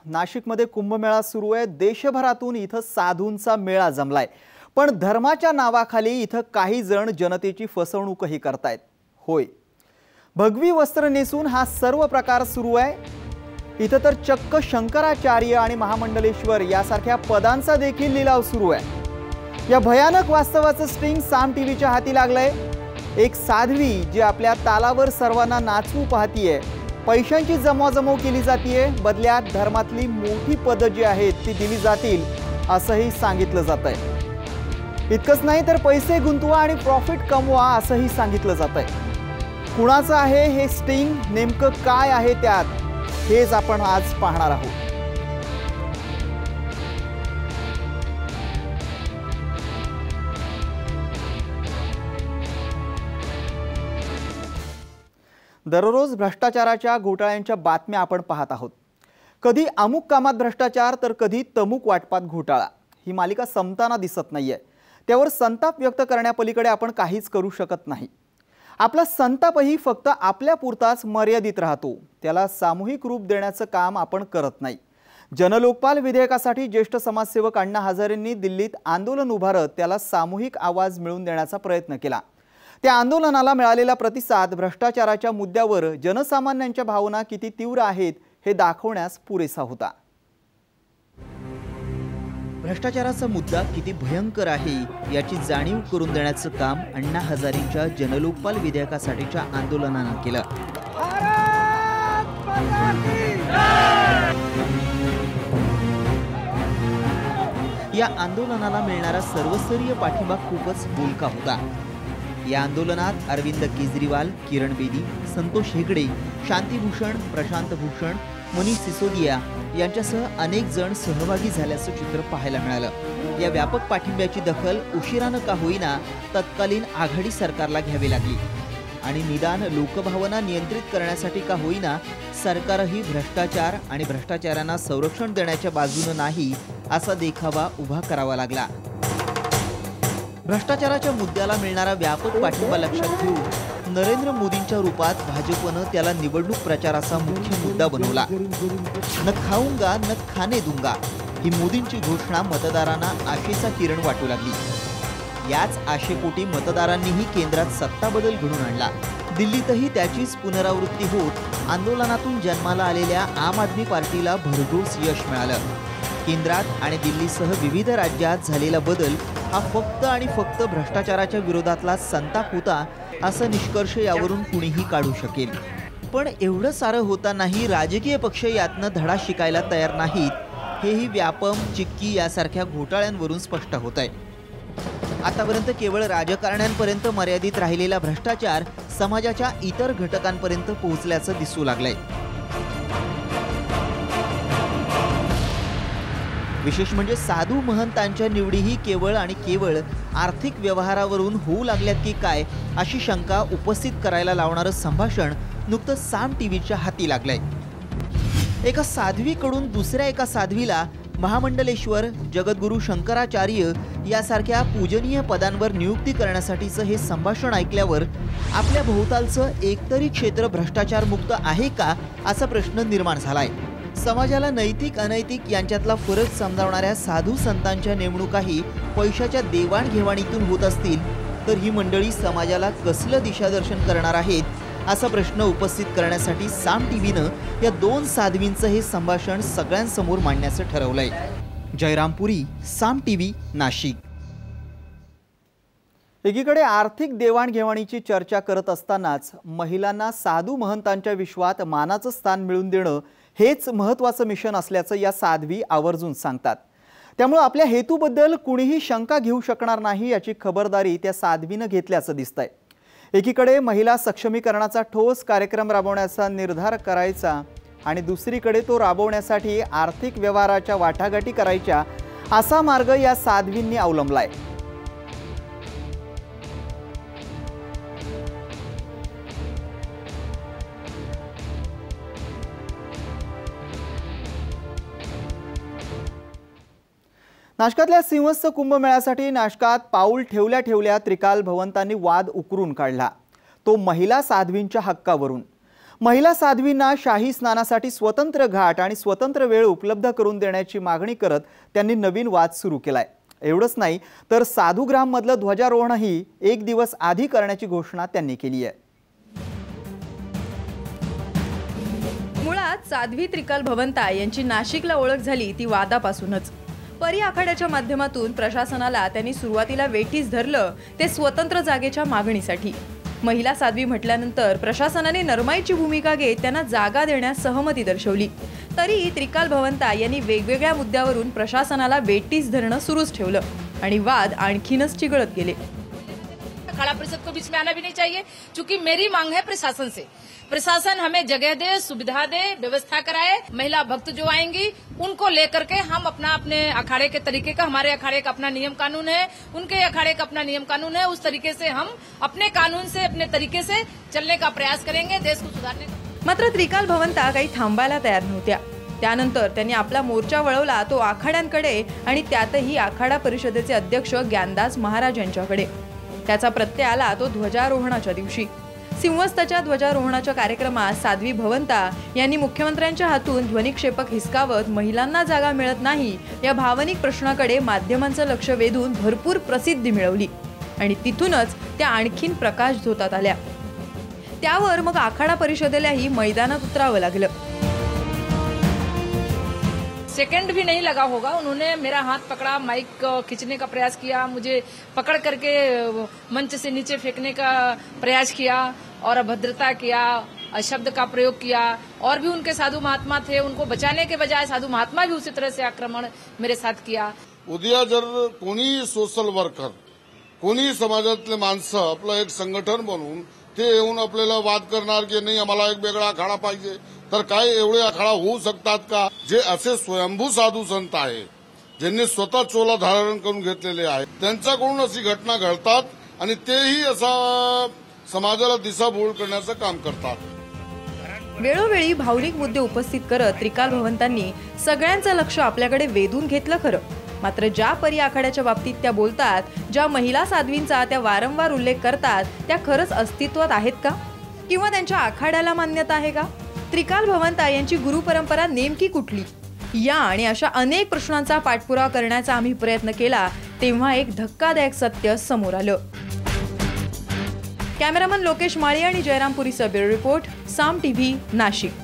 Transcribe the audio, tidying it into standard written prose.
नाशिकमध्ये कुंभमेळा सुरू आहे। देशभरातून इथं साधूंचा मेळा जमलाय, पण धर्माच्या नावाखाली इथं काही जण जनतेची फसवणूकही करतायत। होय, भगवी वस्त्र नेसून हा सर्व प्रकार सुरू आहे। इथं तर चक्क शंकराचार्य आणि महामंडलेश्वर यासारख्या पदांचा देखील लिलाव सुरू आहे। या भयानक वास्तवाचं स्टिंग साम टीव्हीच्या हाती लागलंय। एक साध्वी जी आपल्या तालावर सर्वांना नाचवू पाहतीये, पैशांची जमवाजमव केली जातीये, बदल्यात धर्मातली मोठी पद जी आहेत ती दिली जातील असंही सांगितलं जातंय। इतकंच नाही तर पैसे गुंतवा आणि प्रॉफिट कमवा असंही सांगितलं जातंय। कुणाचं आहे हे स्टिंग, नेमकं काय आहे त्यात, हेच आपण आज पाहणार आहोत। दररोज भ्रष्टाचाराच्या घोटाळ्यांच्या बातम्या आपण पाहत आहोत। कधी अमुक कामात भ्रष्टाचार तर कधी तमुक वाटपात घोटाळा। ही मालिका संपताना दिसत नाहीये। त्यावर संताप व्यक्त करण्यापलीकडे आपण काहीच करू शकत नाही। आपला संतापही फक्त आपल्या पुरताच मर्यादित राहतो, त्याला सामूहिक रूप देण्याचं काम आपण करत नाही। जनलोकपाल विधेयकासाठी ज्येष्ठ समाजसेवक अण्णा हजारेंनी दिल्लीत आंदोलन उभारत त्याला सामूहिक आवाज मिळवून देण्याचा प्रयत्न केला। त्या आंदोलनाला मिळालेला प्रतिसाद भ्रष्टाचाराच्या मुद्द्यावर जनसामान्यांच्या भावना किती तीव्र आहेत हे दाखवण्यास पुरेसा होता। भ्रष्टाचाराचा मुद्दा किती भयंकर आहे याची जाणीव करून देण्याचं काम अण्णा हजारेंच्या जनलोकपाल विधेयकासाठीच्या आंदोलनानं केलं। या आंदोलनाला मिळणारा सर्वस्तरीय पाठिंबा खूपच बोलका होता। या आंदोलनात अरविंद केजरीवाल, किरण बेदी, संतोष हेगडे, शांती भूषण, प्रशांत भूषण, मनीष सिसोदिया यांच्यासह अनेक जण सहभागी झाल्याचं चित्र पाहायला मिळालं। या व्यापक पाठिंब्याची दखल उशिरानं का होईना तत्कालीन आघाडी सरकारला घ्यावी लागली आणि निदान लोकभावना नियंत्रित करण्यासाठी का होईना सरकारही भ्रष्टाचार आणि भ्रष्टाचाऱ्यांना संरक्षण देण्याच्या बाजूने नाही असा देखावा उभा करावा लागला। भ्रष्टाचाराच्या मुद्द्याला मिळणारा व्यापक पाठिंबा लक्षात घेऊन नरेंद्र मोदींच्या रूपात भाजपनं त्याला निवडणूक प्रचाराचा मुख्य मुद्दा बनवला। न खाऊंगा न खाने दूंगा ही मोदींची घोषणा मतदारांना आशेचा किरण वाटू लागली। याच आशेपोटी मतदारांनीही केंद्रात सत्ता बदल घडून आणला। दिल्लीतही त्याचीच पुनरावृत्ती होत आंदोलनातून जन्माला आलेल्या आम आदमी पार्टीला भरघोस यश मिळालं। केंद्रात आणि दिल्लीसह विविध राज्यात झालेला बदल हा फक्त आणि फक्त भ्रष्टाचाराच्या विरोधातला संताप होता असा निष्कर्ष यावरून कुणीही काढू शकेल। पण एवढं सारं होतानाही राजकीय पक्ष यातनं धडा शिकायला तयार नाहीत हेही व्यापम, चिक्की यासारख्या घोटाळ्यांवरून स्पष्ट होत आहे। आतापर्यंत केवळ राजकारण्यांपर्यंत मर्यादित राहिलेला भ्रष्टाचार समाजाच्या इतर घटकांपर्यंत पोहोचल्याचं दिसू लागलंय। विशेष म्हणजे साधू महंतांच्या निवडीही केवळ आणि केवळ आर्थिक व्यवहारावरून होऊ लागल्यात की काय अशी शंका उपस्थित करायला लावणारं संभाषण नुकतंच साम टीव्हीच्या हाती लागलंय। एका साध्वीकडून दुसऱ्या एका साध्वीला महामंडलेश्वर, जगद्गुरू शंकराचार्य यासारख्या पूजनीय पदांवर नियुक्ती करण्यासाठीचं हे संभाषण ऐकल्यावर आपल्या भोवतालचं एकतरी क्षेत्र भ्रष्टाचार मुक्त आहे का असा प्रश्न निर्माण झालाय। समाजाला नैतिक अनैतिक यांच्यातला फरक समजावणाऱ्या साधू संतांच्या नेमणुकाही पैशाच्या देवाणघेवाणीतून होत असतील तर ही मंडळी समाजाला कसलं दिशादर्शन करणार आहेत असा प्रश्न उपस्थित करण्यासाठी साम टीव्हीनं या दोन साध्वींचं हे संभाषण सगळ्यांसमोर मांडण्याचं ठरवलंय। जयराम पुरी, साम टीव्ही, नाशिक। एकीकडे आर्थिक देवाणघेवाणीची चर्चा करत असतानाच महिलांना साधू महंतांच्या विश्वात मानाचं स्थान मिळवून देणं हेच महत्त्वाचं मिशन असल्याचं या साध्वी आवर्जून सांगतात। त्यामुळे आपल्या हेतूबद्दल कुणीही शंका घेऊ शकणार नाही याची खबरदारी त्या साध्वीनं घेतल्याचं दिसतंय। एकीकडे महिला सक्षमीकरणाचा ठोस कार्यक्रम राबवण्याचा निर्धार करायचा आणि दुसरीकडे तो राबवण्यासाठी आर्थिक व्यवहाराच्या वाटाघाटी करायच्या असा मार्ग या साध्वींनी अवलंबलाय। नाशकातल्या सिंहस्थ कुंभमेळ्यासाठी नाशकात पाऊल ठेवल्या ठेवल्या त्रिकाल भवंतांनी वाद उकरून काढला, तो महिला साध्वींच्या हक्कावरून। महिला साध्वींना शाही स्नानासाठी स्वतंत्र घाट आणि स्वतंत्र वेळ उपलब्ध करून देण्याची मागणी करत त्यांनी नवीन वाद सुरू केलाय। एवढंच नाही तर साधुग्राम मधलं ध्वजारोहणही एक दिवस आधी करण्याची घोषणा त्यांनी केली आहे। मुळात साध्वी त्रिकाल भवंता यांची नाशिकला ओळख झाली ती वादापासूनच। परी आखाड्याच्या माध्यमातून प्रशासनाला त्यांनी सुरुवातीला वेठीस धरलं, ते स्वतंत्र जागेच्या मागणीसाठी। महिला साध्वी म्हटल्यानंतर प्रशासनाने नरमाईची भूमिका घेत त्यांना जागा देण्यास सहमती दर्शवली। तरी त्रिकाल भवंता यांनी वेगवेगळ्या मुद्द्यावरून प्रशासनाला वेठीस धरणं सुरूच ठेवलं आणि वाद आणखीनच चिघळत गेले। अखाड़ा परिषद को बीच में आना भी नहीं चाहिए, क्योंकि मेरी मांग है प्रशासन से, प्रशासन हमें जगह दे, सुविधा दे, व्यवस्था कराए। महिला भक्त जो आएंगी उनको लेकर के हम अपने अखाड़े के तरीके का, हमारे अखाड़े का अपना नियम कानून है, उनके अखाड़े का अपना नियम कानून है, उस तरीके से हम अपने कानून से, अपने तरीके से चलने का प्रयास करेंगे, देश को सुधारने का। मात्र त्रिकाल भवंता काही थांबायला तयार नव्हत्या। त्यानंतर त्यांनी आपला मोर्चा वळवला तो आखाड्यांकडे आणि त्यातही आखाडा परिषदेचे अध्यक्ष ज्ञानदास महाराज यांच्याकडे। त्याचा प्रत्यय आला तो ध्वजारोहणाच्या दिवशी। सिंहस्थाच्या ध्वजारोहणाच्या कार्यक्रमात साध्वी भवंता यांनी मुख्यमंत्र्यांच्या हातून ध्वनिक्षेपक हिसकावत महिलांना जागा मिळत नाही या भावनिक प्रश्नाकडे माध्यमांचं लक्ष वेधून भरपूर प्रसिद्धी मिळवली आणि तिथूनच त्या आणखीन प्रकाश झोतात आल्या। त्यावर मग आखाडा परिषदेलाही मैदानात उतरावं लागलं। सेकंड भी नहीं लगा होगा, उन्होंने मेरा हाथ पकड़ा, माइक खींचने का प्रयास किया, मुझे पकड़ करके मंच से नीचे फेंकने का प्रयास किया और अभद्रता किया, शब्द का प्रयोग किया। और भी उनके साधु महात्मा थे, उनको बचाने के बजाय साधु महात्मा भी उसी तरह से आक्रमण मेरे साथ किया। उद्या जर कोणी सोशल वर्कर, कोणी समाजातले माणसं आपलं एक संघटन बनवून ते येऊन आपल्याला वाद करणार की नाही आम्हाला एक वेगळा आखाडा पाहिजे, तर काय एवढे आखाडा होऊ शकतात का? जे असे स्वयंभू साधू संत आहेत, ज्यांनी स्वतः चोला धारण करून घेतलेले आहेत, त्यांच्याकडून अशी घटना घडतात आणि तेही असा समाजाला दिशाभूल करण्याचं काम करतात। वेळोवेळी भावनिक मुद्दे उपस्थित करत त्रिकाल भवंतांनी सगळ्यांचं लक्ष आपल्याकडे वेधून घेतलं खरं, मात्र ज्या परी आखाड्याच्या बाबतीत त्या बोलतात, ज्या महिला साध्वींचा त्या वारंवार उल्लेख करतात, त्या खरंच अस्तित्वात आहेत का किंवा त्यांच्या आखाड्याला मान्यता आहे का? त्रिकाल भवंता यांची गुरु परंपरा नेमकी कुठली? या आणि अशा अनेक प्रश्नांचा पाठपुरावा करण्याचा आम्ही प्रयत्न केला तेव्हा एक धक्कादायक सत्य समोर आलं। कॅमेरामन लोकेश माळी आणि जयराम पुरीसह ब्युरो रिपोर्ट, साम टीव्ही, नाशिक।